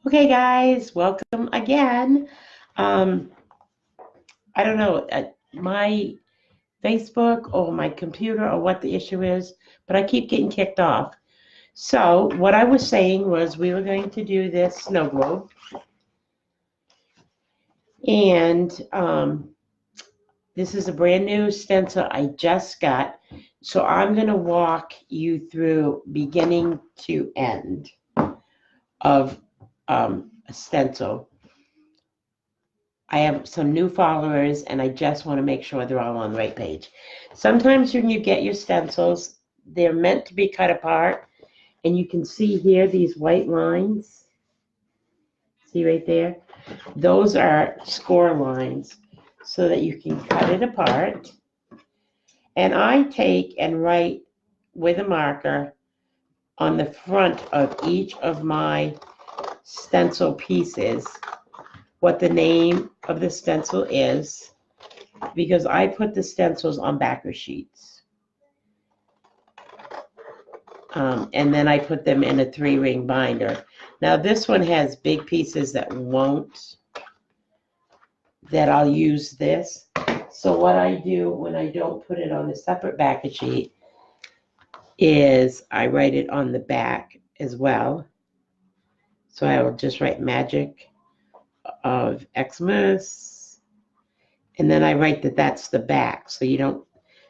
Okay, guys, welcome again. Um, I don't know, my Facebook or my computer or what the issue is, but I keep getting kicked off. So what I was saying was we were going to do this snow globe, and this is a brand new stencil I just got. So I'm going to walk you through beginning to end of a stencil. I have some new followers, and I just want to make sure they're all on the right page. Sometimes when you get your stencils, they're meant to be cut apart, and you can see here these white lines. See right there? Those are score lines so that you can cut it apart. And I take and write with a marker on the front of each of my stencil pieces what the name of the stencil is, because I put the stencils on backer sheets. And then I put them in a 3-ring binder. Now this one has big pieces that I'll use this. So what I do when I don't put it on a separate backer sheet is I write it on the back as well. So I will just write Magic of Xmas, and then I write that that's the back, so you don't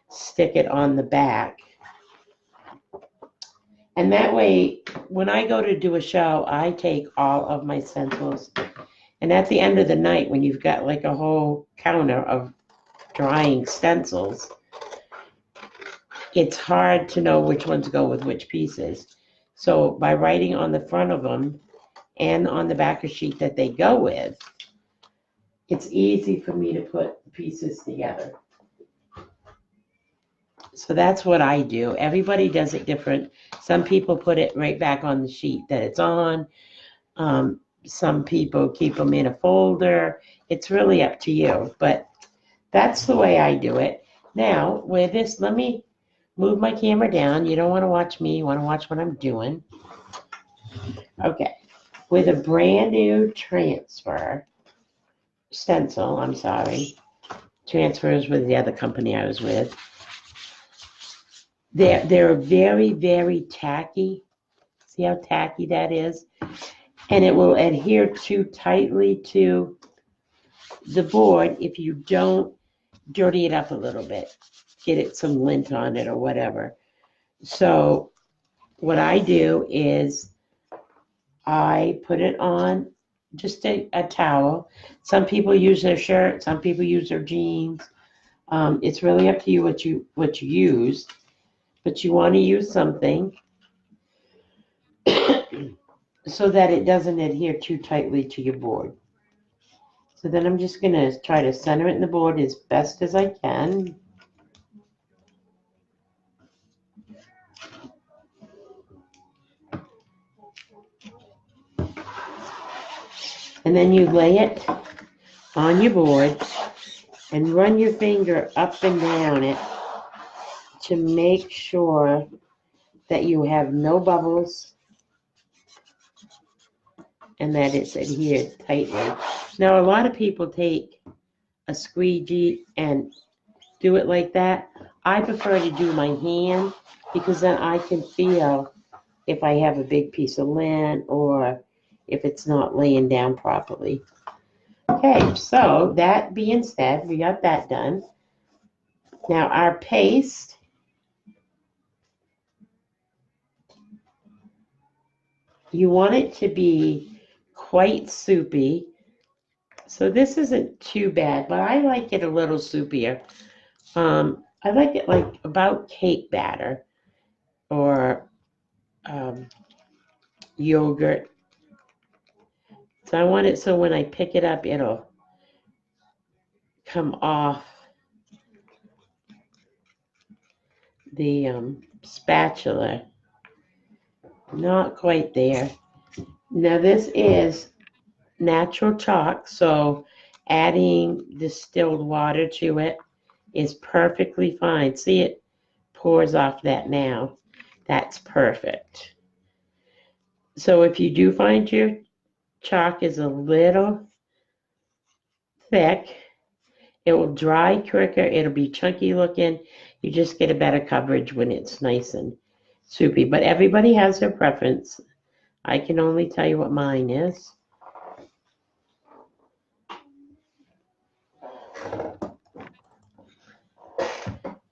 stick it on the back. And that way, when I go to do a show, I take all of my stencils, and at the end of the night, when you've got like a whole counter of drying stencils, it's hard to know which ones go with which pieces. So by writing on the front of them and on the backer sheet that they go with, it's easy for me to put pieces together. So that's what I do. Everybody does it different. Some people put it right back on the sheet that it's on. Some people keep them in a folder. It's really up to you, but that's the way I do it. Now, with this, let me move my camera down. You don't want to watch me. You want to watch what I'm doing. Okay. With a brand new transfer stencil, transfers with the other company I was with. They're very, very tacky. See how tacky that is? And it will adhere too tightly to the board if you don't dirty it up a little bit. Get it some lint on it or whatever. So what I do is I put it on just a towel. Some people use their shirt. Some people use their jeans. It's really up to you what you use. But you want to use something so that it doesn't adhere too tightly to your board. So then I'm just going to try to center it in the board as best as I can. And then you lay it on your board and run your finger up and down it to make sure that you have no bubbles and that it's adhered tightly. Now, a lot of people take a squeegee and do it like that. I prefer to do my hand because then I can feel if I have a big piece of lint or if it's not laying down properly. Okay, so that being said, we got that done. Now our paste, you want it to be quite soupy. So this isn't too bad, but I like it a little soupier. I like it like about cake batter or yogurt. So I want it so when I pick it up, it'll come off the spatula. Not quite there. Now this is natural chalk, so adding distilled water to it is perfectly fine. See, it pours off that now. That's perfect. So if you do find your chalk is a little thick. It will dry quicker. It'll be chunky looking. You just get a better coverage when it's nice and soupy. But everybody has their preference. I can only tell you what mine is.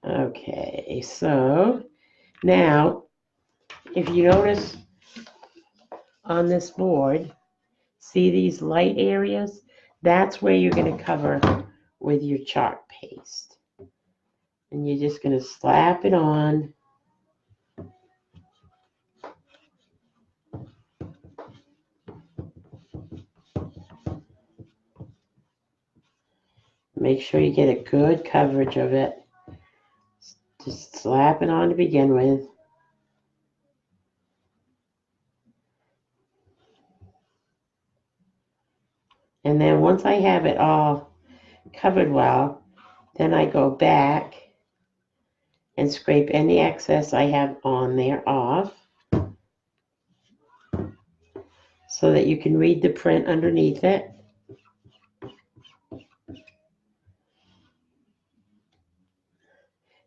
Okay, so now if you notice on this board, see these light areas? That's where you're going to cover with your chalk paste. And you're just going to slap it on. Make sure you get a good coverage of it. Just slap it on to begin with. And then once I have it all covered well, then I go back and scrape any excess I have on there off so that you can read the print underneath it.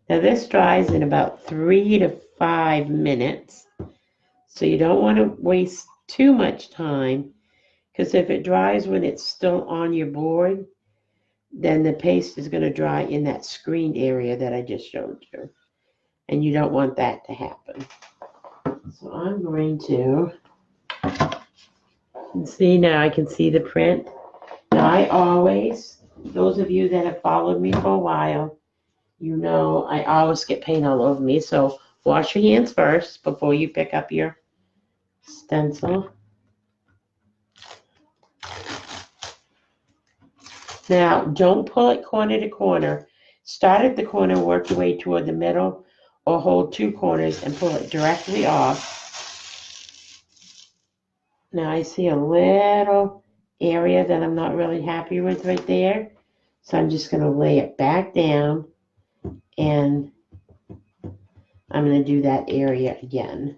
Now this dries in about 3 to 5 minutes, so you don't want to waste too much time, because if it dries when it's still on your board, then the paste is going to dry in that screened area that I just showed you, and you don't want that to happen. So I'm going to see, now I can see the print. Now I always, those of you that have followed me for a while, you know I always get paint all over me, so wash your hands first before you pick up your stencil. Now, don't pull it corner to corner. Start at the corner, work your way toward the middle, or hold 2 corners and pull it directly off. Now I see a little area that I'm not really happy with right there, so I'm just going to lay it back down, and I'm going to do that area again.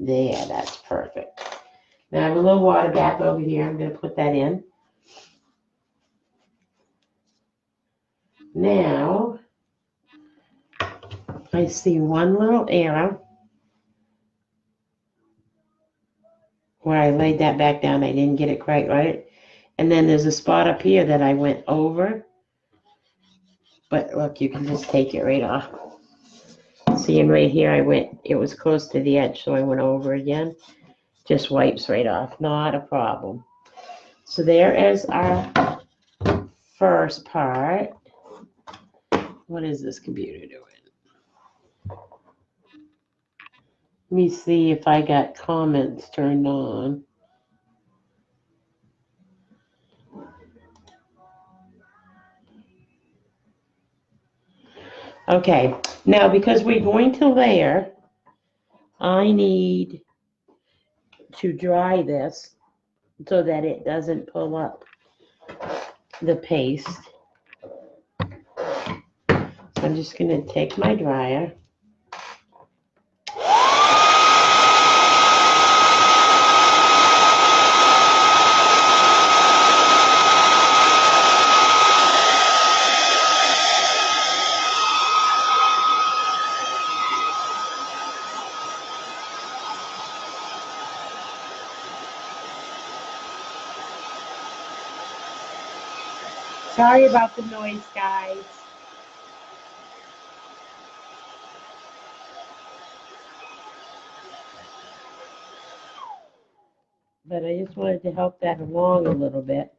There, that's perfect. Now I have a little water bath over here. I'm going to put that in. Now, I see one little arrow where I laid that back down. I didn't get it quite right. And then there's a spot up here that I went over. But look, you can just take it right off. Seeing right here, it was close to the edge, so I went over again. Just wipes right off, not a problem. So there is our first part. What is this computer doing? Let me see if I got comments turned on. Okay, now because we're going to layer, I need to dry this so that it doesn't pull up the paste. So I'm just going to take my dryer. Sorry about the noise, guys. But I just wanted to help that along a little bit,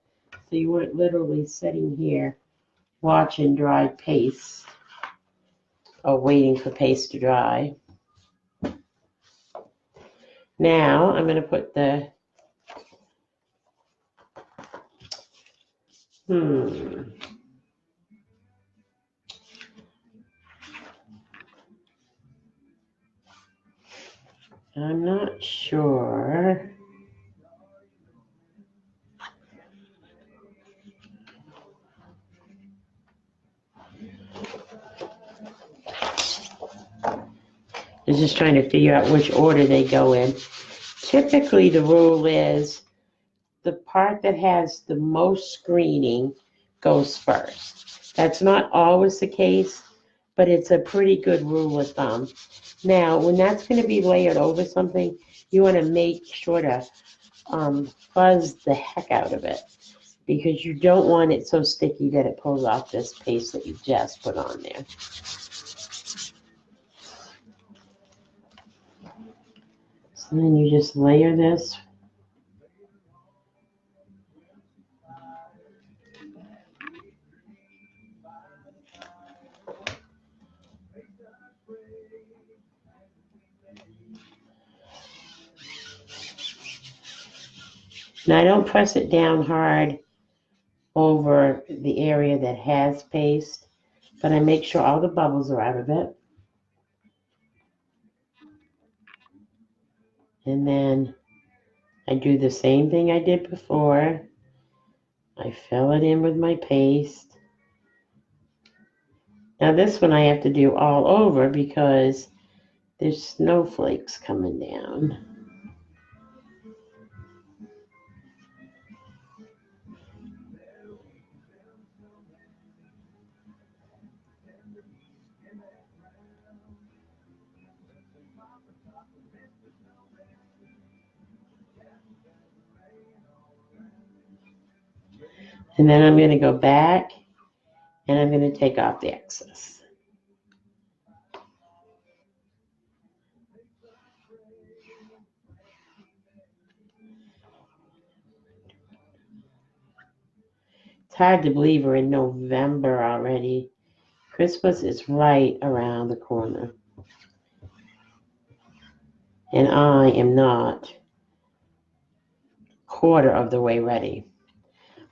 so you weren't literally sitting here watching dry paste or waiting for paste to dry. Now I'm going to put the I'm not sure. I'm just trying to figure out which order they go in. Typically, the rule is the part that has the most screening goes first. That's not always the case, but it's a pretty good rule of thumb. Now, when that's going to be layered over something, you want to make sure to fuzz the heck out of it, because you don't want it so sticky that it pulls off this paste that you just put on there. So then you just layer this. Now I don't press it down hard over the area that has paste, but I make sure all the bubbles are out of it. And then I do the same thing I did before. I fill it in with my paste. Now this one I have to do all over because there's snowflakes coming down. And then I'm going to go back and I'm going to take off the excess. It's hard to believe we're in November already. Christmas is right around the corner. And I am not quarter of the way ready.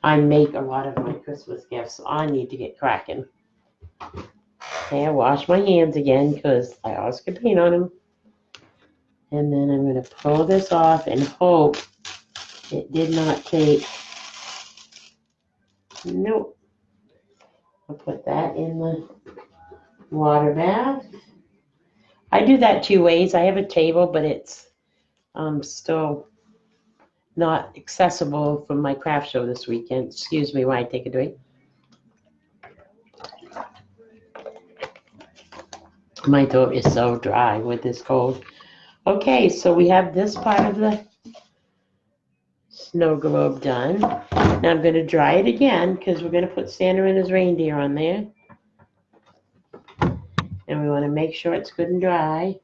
I make a lot of my Christmas gifts, so I need to get cracking. Okay, I wash my hands again because I always get paint on them. And then I'm going to pull this off and hope it did not take. Nope. I'll put that in the water bath. I do that 2 ways. I have a table, but it's still not accessible from my craft show this weekend. Excuse me while I take a drink. My throat is so dry with this cold. Okay, so we have this part of the snow globe done. Now I'm going to dry it again because we're going to put Santa and his reindeer on there. And we want to make sure it's good and dry.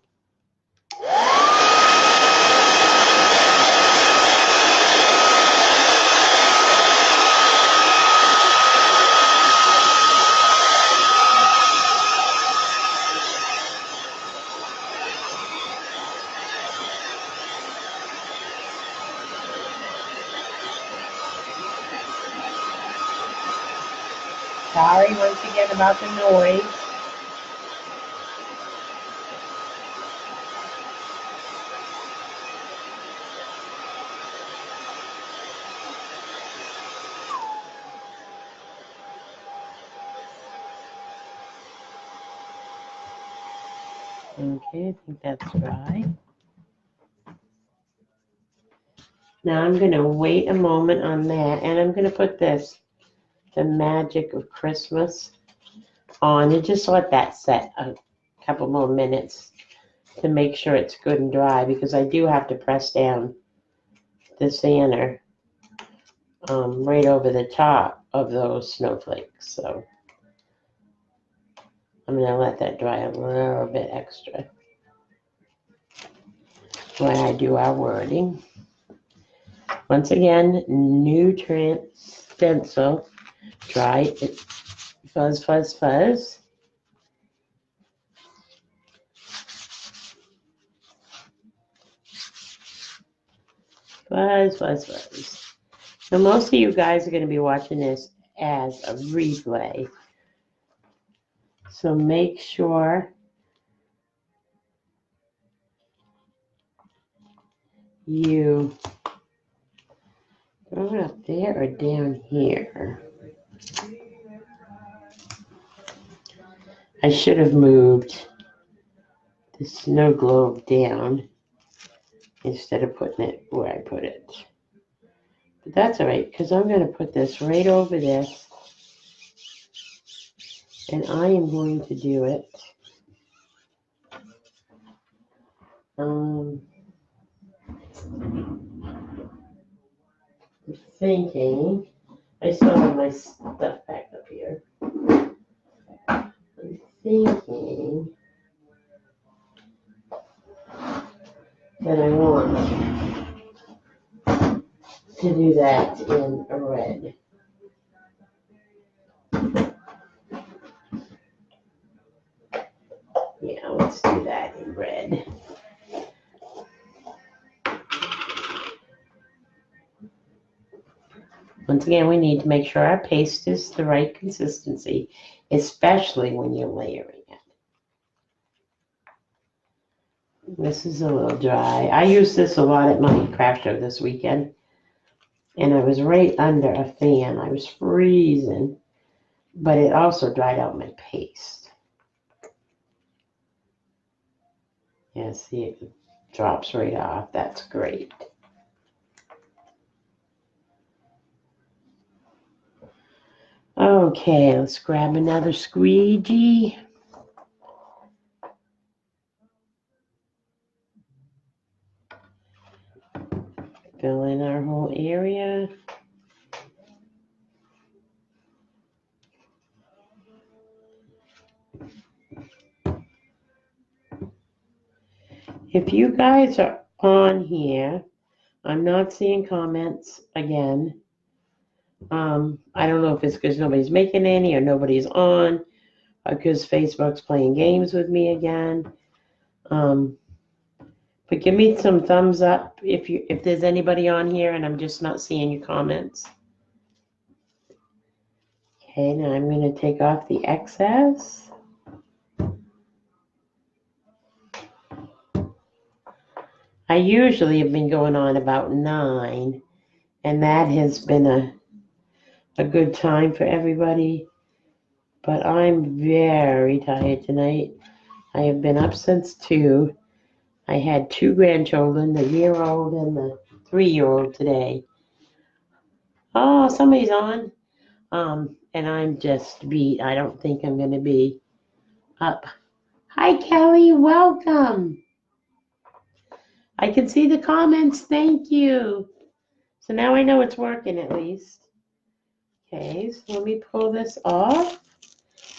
Sorry once again about the noise. Okay, I think that's dry. Now I'm going to wait a moment on that, and I'm going to put this, The Magic of Christmas, on and just let that set a couple more minutes to make sure it's good and dry, because I do have to press down the Santa right over the top of those snowflakes. So I'm going to let that dry a little bit extra when I do our wording. Once again, Nutri stencil, dry it, fuzz, fuzz, fuzz. Fuzz, fuzz, fuzz. Now, most of you guys are going to be watching this as a replay. So make sure you throw it up there or down here. I should have moved the snow globe down instead of putting it where I put it. But that's all right, because I'm going to put this right over this. And I am going to do it. I'm thinking, I still have my stuff back up here. I'm thinking that I want to do that in red. Yeah, let's do that in red. Once again, we need to make sure our paste is the right consistency, especially when you're layering it. This is a little dry. I used this a lot at my craft show this weekend, and I was right under a fan. I was freezing, but it also dried out my paste. Yeah, see, it drops right off. That's great. Okay, let's grab another squeegee. Fill in our whole area. If you guys are on here, I'm not seeing comments again. I don't know if it's because nobody's making any or nobody's on, or because Facebook's playing games with me again. But give me some thumbs up if there's anybody on here and I'm just not seeing your comments. Okay, now I'm going to take off the excess. I usually have been going on about 9, and that has been a good time for everybody. But I'm very tired tonight. I have been up since 2. I had 2 grandchildren, the year-old and the 3-year-old today. Oh, somebody's on. And I'm just beat. I don't think I'm going to be up. Hi, Kelly. Welcome. I can see the comments. Thank you. So now I know it's working at least. Okay, so let me pull this off.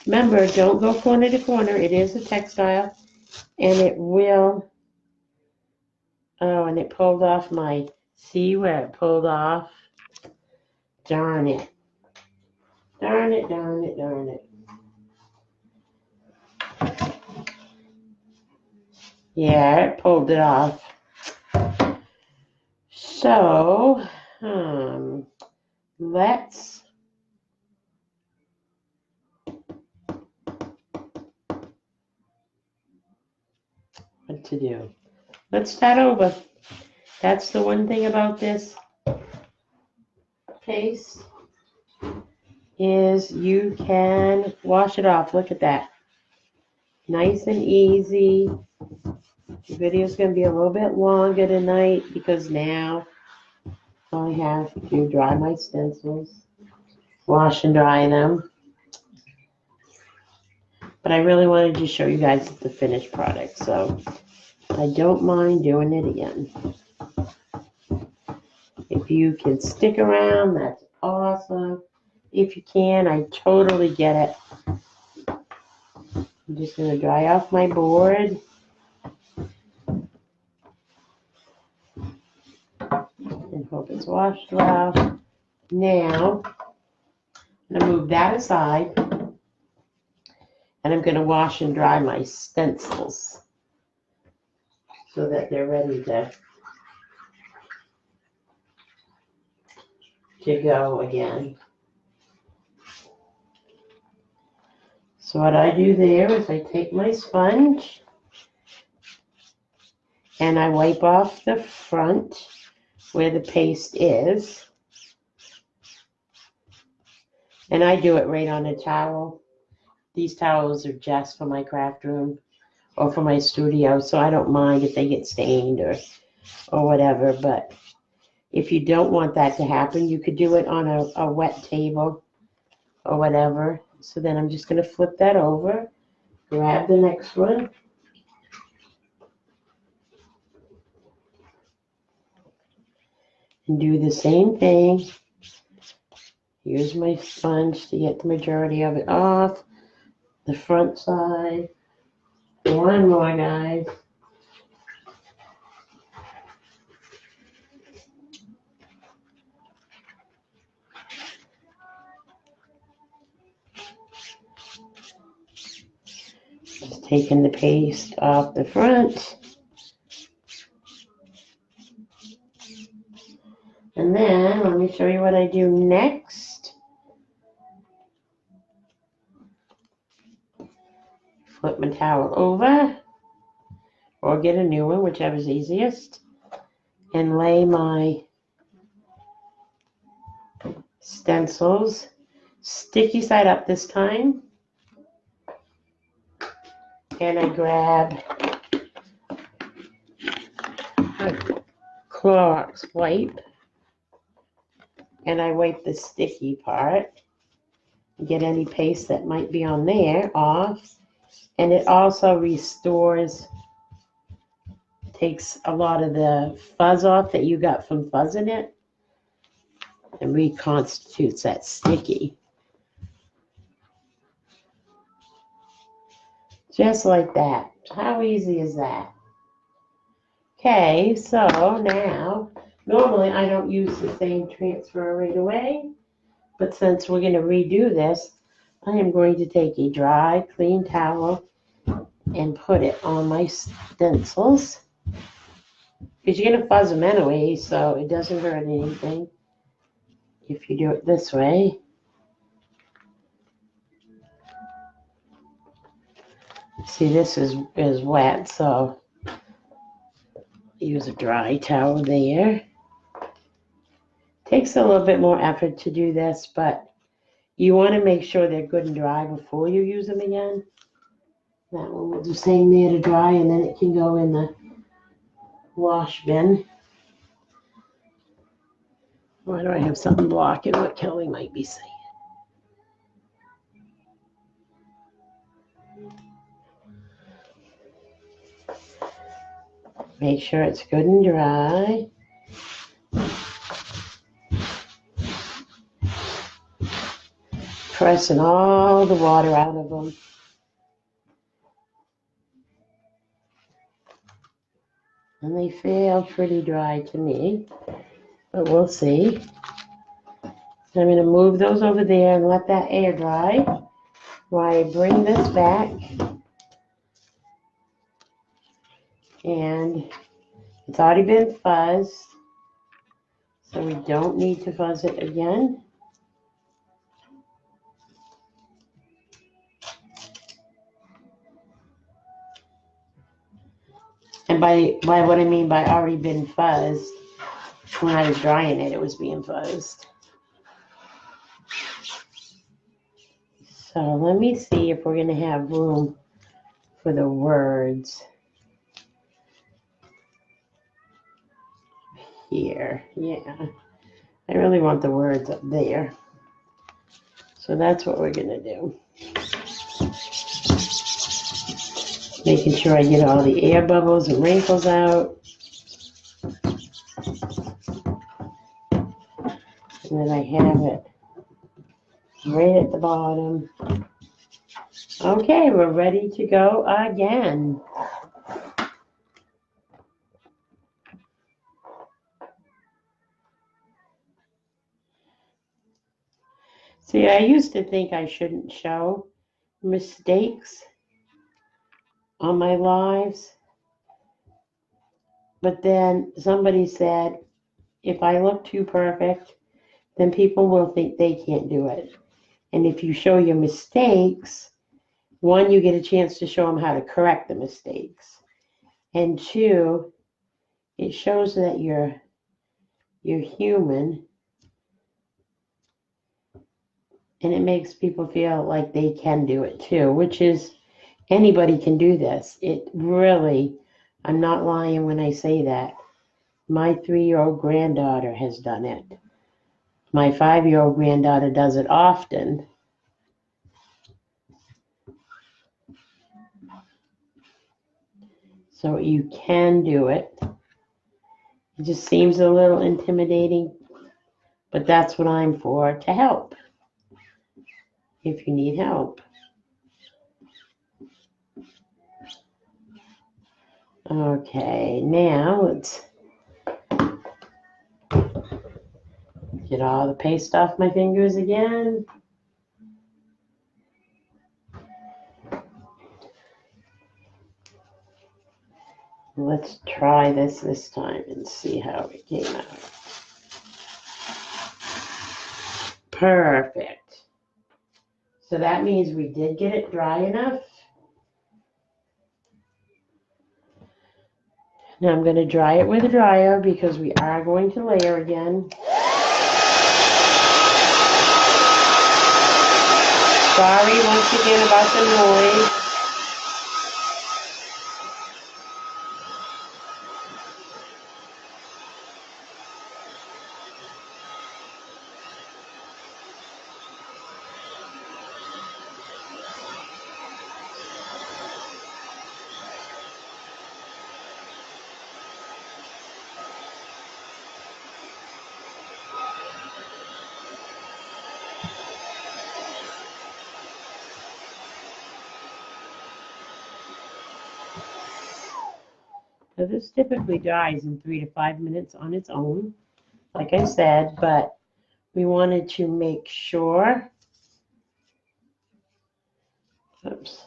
Remember, don't go corner to corner. It is a textile, and it will. Oh, and it pulled off my. See where it pulled off? Darn it. Darn it, darn it, darn it. Yeah, it pulled it off. So, let's what to do. Let's start over. That's the one thing about this paste is you can wash it off. Look at that. Nice and easy. The video's going to be a little bit longer tonight because now I have to dry my stencils, wash and dry them. But I really wanted to show you guys the finished product, so I don't mind doing it again. If you can stick around, that's awesome. If you can, I totally get it. I'm just going to dry off my board. And hope it's washed well. Now, I'm going to move that aside. And I'm going to wash and dry my stencils so that they're ready to go again. So what I do there is I take my sponge and I wipe off the front where the paste is. And I do it right on a towel. These towels are just for my craft room or for my studio, so I don't mind if they get stained or whatever, but If you don't want that to happen, you could do it on a wet table or whatever. So then I'm just going to flip that over, grab the next one. And do the same thing. Use my sponge to get the majority of it off. The front side. One more, guys. Just taking the paste off the front. And then let me show you what I do next. Flip my towel over, or get a new one, whichever's easiest, and lay my stencils sticky side up this time. And I grab a Clorox wipe and I wipe the sticky part, get any paste that might be on there off. And it also restores, takes a lot of the fuzz off that you got from fuzzing it and reconstitutes that sticky. Just like that. How easy is that? Okay, so now, normally I don't use the same transfer right away, but since we're going to redo this, I am going to take a dry, clean towel and put it on my stencils. Because you're going to fuzz them anyway, so it doesn't hurt anything if you do it this way. See, this is wet, so use a dry towel there. Takes a little bit more effort to do this, but you want to make sure they're good and dry before you use them again. That one will just hang there to dry, and then it can go in the wash bin. Why do I have something blocking what Kelly might be saying? Make sure it's good and dry. Pressing all the water out of them. And they feel pretty dry to me, but we'll see. So I'm going to move those over there and let that air dry while I bring this back. And it's already been fuzzed, so we don't need to fuzz it again. And by what I mean by already been fuzzed, when I was drying it, it was being fuzzed. So let me see if we're going to have room for the words here. Yeah, I really want the words up there. So that's what we're going to do. Making sure I get all the air bubbles and wrinkles out. And then I have it right at the bottom. Okay, we're ready to go again. See, I used to think I shouldn't show mistakes on my lives. But then somebody said, if I look too perfect, then people will think they can't do it. And if you show your mistakes, one, you get a chance to show them how to correct the mistakes. And two, it shows that you're human. And it makes people feel like they can do it too, which is, anybody can do this. It really, I'm not lying when I say that. My 3-year-old granddaughter has done it. My 5-year-old granddaughter does it often. So you can do it. It just seems a little intimidating, but that's what I'm for, to help if you need help. Okay, now let's get all the paste off my fingers again. Let's try this time and see how it came out. Perfect. So that means we did get it dry enough. Now I'm going to dry it with a dryer because we are going to layer again. Sorry once again about the noise. So this typically dries in 3 to 5 minutes on its own, like I said, but we wanted to make sure. Oops.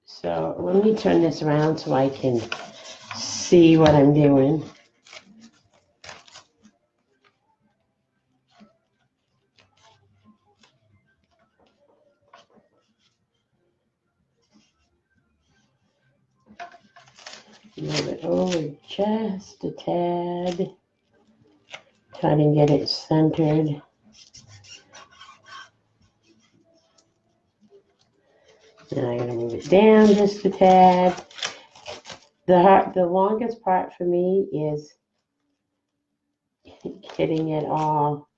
So let me turn this around so I can see what I'm doing. Move it over just a tad. Try to get it centered. And I'm going to move it down just a tad. The longest part for me is getting it all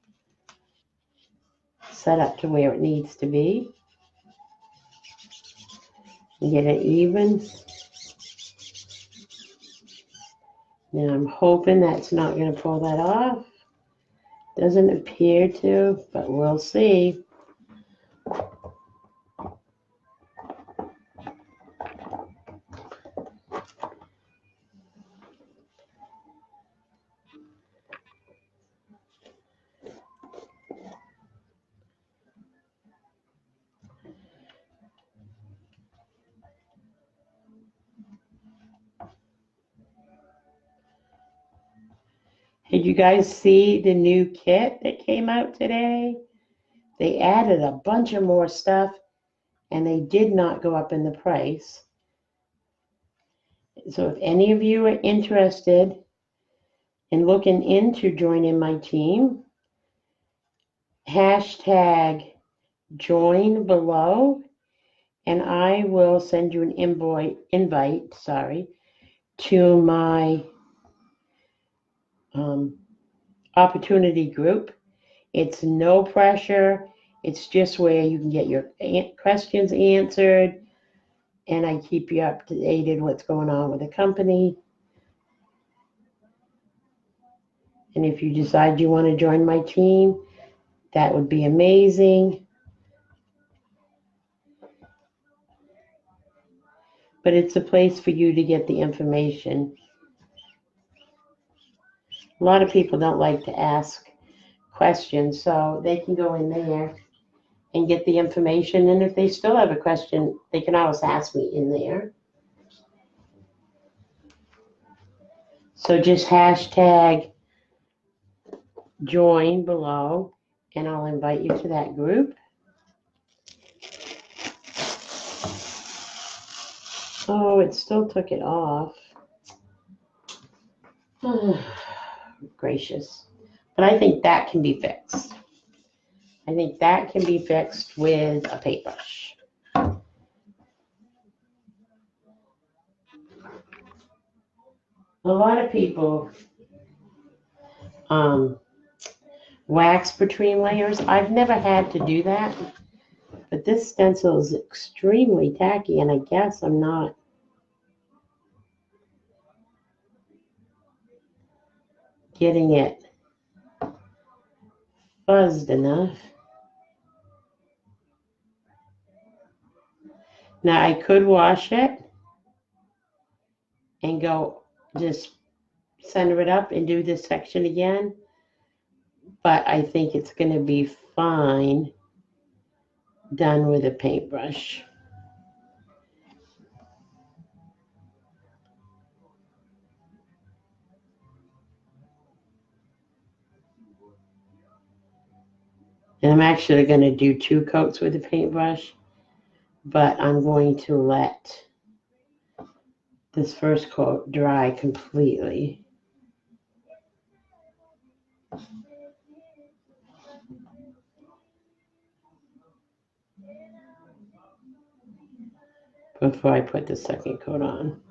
set up to where it needs to be. Get it even. Now I'm hoping that's not going to pull that off. Doesn't appear to, but we'll see. Did you guys see the new kit that came out today? They added a bunch of more stuff and they did not go up in the price. So if any of you are interested in looking into joining my team, hashtag join below and I will send you an invite to my opportunity group. It's no pressure. It's just where you can get your questions answered, and I keep you up to date what's going on with the company. And if you decide you want to join my team, that would be amazing. But it's a place for you to get the information. A lot of people don't like to ask questions, so they can go in there and get the information. And if they still have a question, they can always ask me in there. So just hashtag join below and I'll invite you to that group. Oh, it still took it off. Oh, gracious. But I think that can be fixed. I think that can be fixed with a paintbrush. A lot of people wax between layers. I've never had to do that, but this stencil is extremely tacky, and I guess I'm not getting it fuzzed enough. Now I could wash it and go just center it up and do this section again, but I think it's going to be fine done with a paintbrush. And I'm actually going to do 2 coats with a paintbrush, but I'm going to let this first coat dry completely. Before I put the second coat on.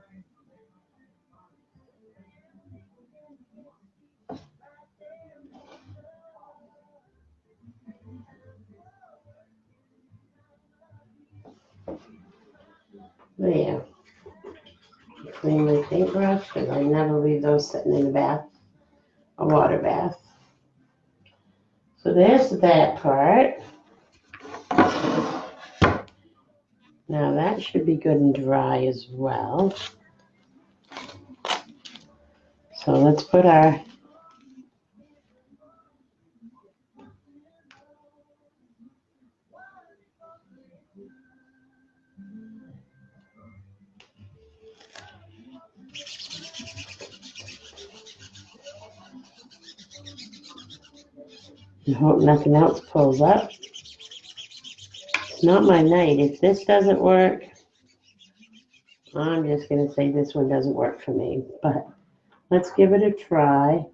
There. Clean my paintbrush, because I never leave those sitting in a water bath. So there's that part. Now that should be good and dry as well. So let's put our and hope nothing else pulls up. It's not my night. If this doesn't work, I'm just going to say this one doesn't work for me. But let's give it a try.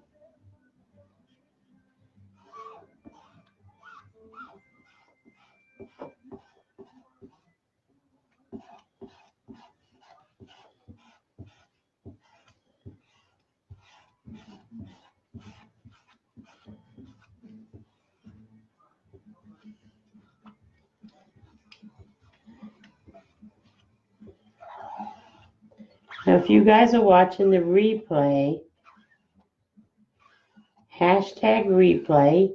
Now, if you guys are watching the replay, #replay,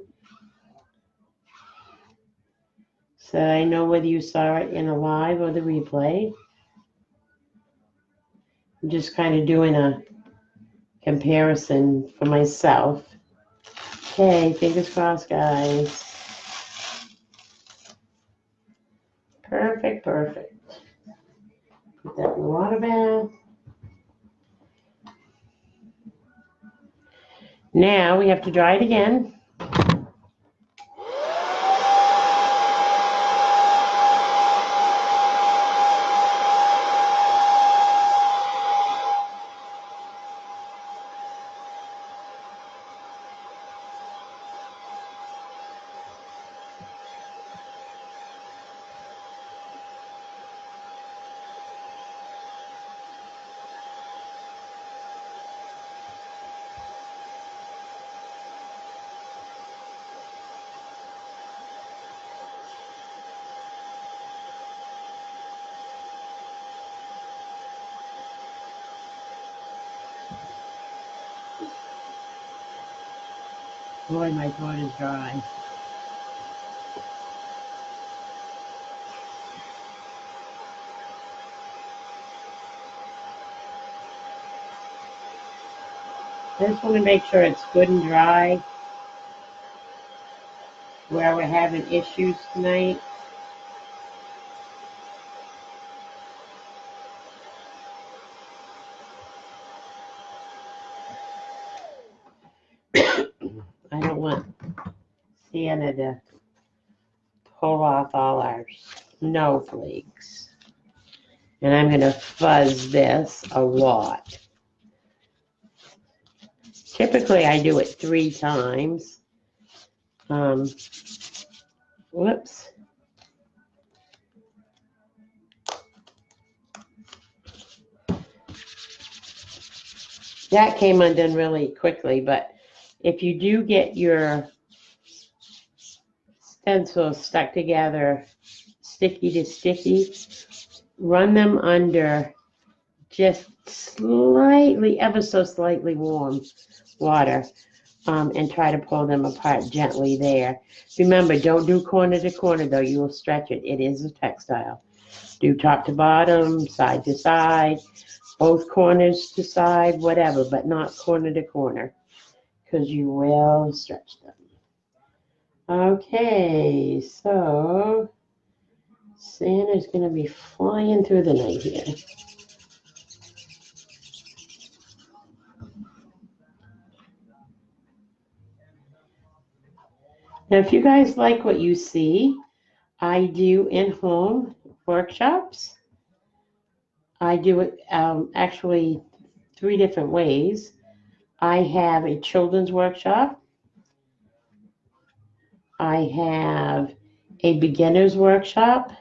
so I know whether you saw it in a live or the replay. I'm just kind of doing a comparison for myself. Okay, fingers crossed, guys. Perfect, perfect. Put that in the water bath. Now we have to dry it again. Boy, my throat is dry. I just want to make sure it's good and dry where we're having issues tonight. I don't want Sienna to pull off all our snowflakes. And I'm going to fuzz this a lot. Typically, I do it 3 times. Whoops. That came undone really quickly, but if you do get your stencils stuck together, sticky to sticky, run them under just slightly, ever so slightly warm water, and try to pull them apart gently there. Remember, don't do corner to corner though, you will stretch it. It is a textile. Do top to bottom, side to side, both corners to side, whatever, but not corner to corner, because you will stretch them. Okay, so Santa's going to be flying through the night here. Now, if you guys like what you see, I do in-home workshops. I do it actually 3 different ways. I have a children's workshop. I have a beginner's workshop.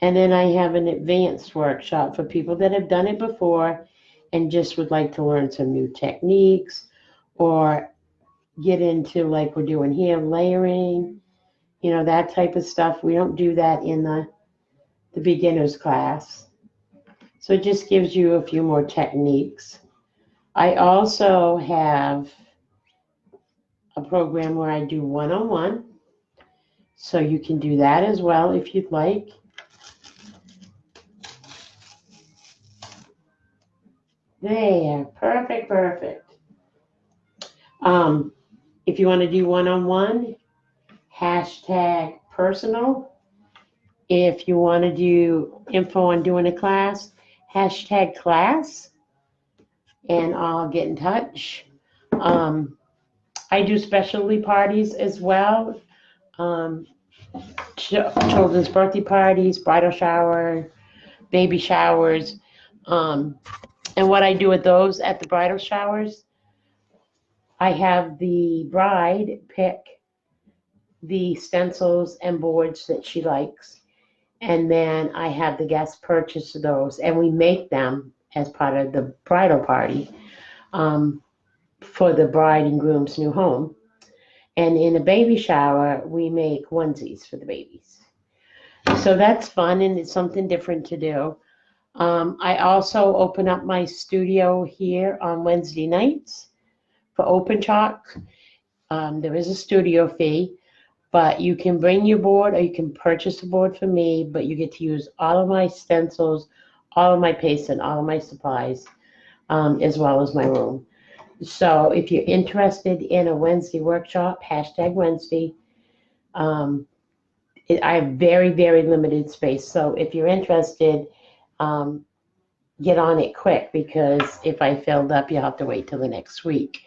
And then I have an advanced workshop for people that have done it before and just would like to learn some new techniques or get into, like we're doing here, layering, that type of stuff. We don't do that in the beginner's class. So it just gives you a few more techniques. I also have a program where I do one-on-one. So you can do that as well if you'd like. There, perfect. If you want to do one-on-one, hashtag personal. If you want to do info on doing a class, hashtag class, and I'll get in touch. I do specialty parties as well. Children's birthday parties, bridal shower, baby showers. And what I do with those at the bridal showers, I have the bride pick the stencils and boards that she likes. And then I have the guests purchase those, and we make them as part of the bridal party for the bride and groom's new home. And in a baby shower, we make onesies for the babies. So that's fun, and it's something different to do. I also open up my studio here on Wednesday nights for Open Chalk. There is a studio fee, but you can bring your board or you can purchase a board for me, but you get to use all of my stencils, all of my paste, and all of my supplies, as well as my room. So if you're interested in a Wednesday workshop, hashtag Wednesday, I have very, very limited space. So if you're interested, get on it quick, because if I filled up, you'll have to wait till the next week.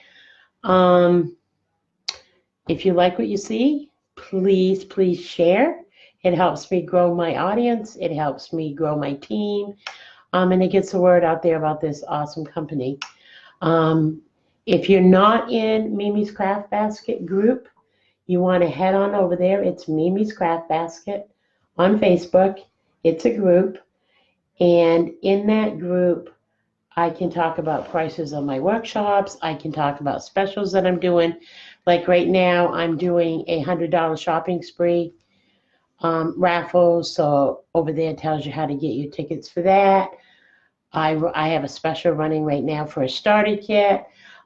If you like what you see, please share. It helps me grow my audience. It helps me grow my team. And it gets the word out there about this awesome company. If you're not in Mimi's Craft Basket group, you want to head on over there. It's Mimi's Craft Basket on Facebook. It's a group. And in that group, I can talk about prices on my workshops. I can talk about specials that I'm doing. Like right now, I'm doing a $100 shopping spree raffle. So over there, it tells you how to get your tickets for that. I have a special running right now for a starter kit.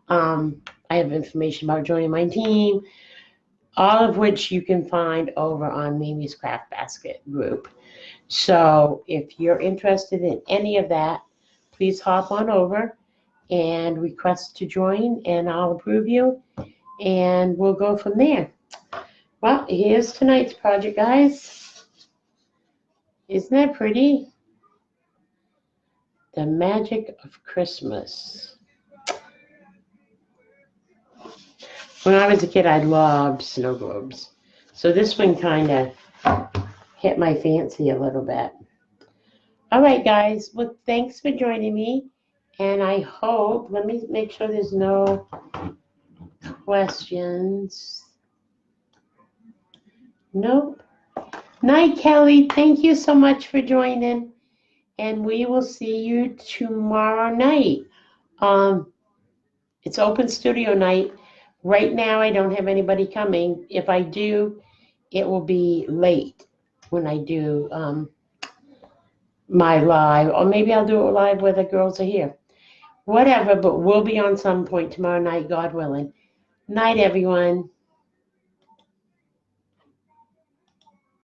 I have information about joining my team, all of which you can find over on Mimi's Craft Basket group. So if you're interested in any of that, please hop on over and request to join, and I'll approve you, and we'll go from there. Well, here's tonight's project, guys. Isn't that pretty? The magic of Christmas. When I was a kid, I loved snow globes. So this one kind of hit my fancy a little bit. All right, guys. Well, thanks for joining me. And I hope, let me make sure there's no questions. Nope. Night, Kelly. Thank you so much for joining. And we will see you tomorrow night It's open studio night. Right now, I don't have anybody coming. If I do, it will be late when I do my live, or maybe I'll do it live where the girls are here. Whatever, but we'll be on some point tomorrow night, God willing. Night, everyone.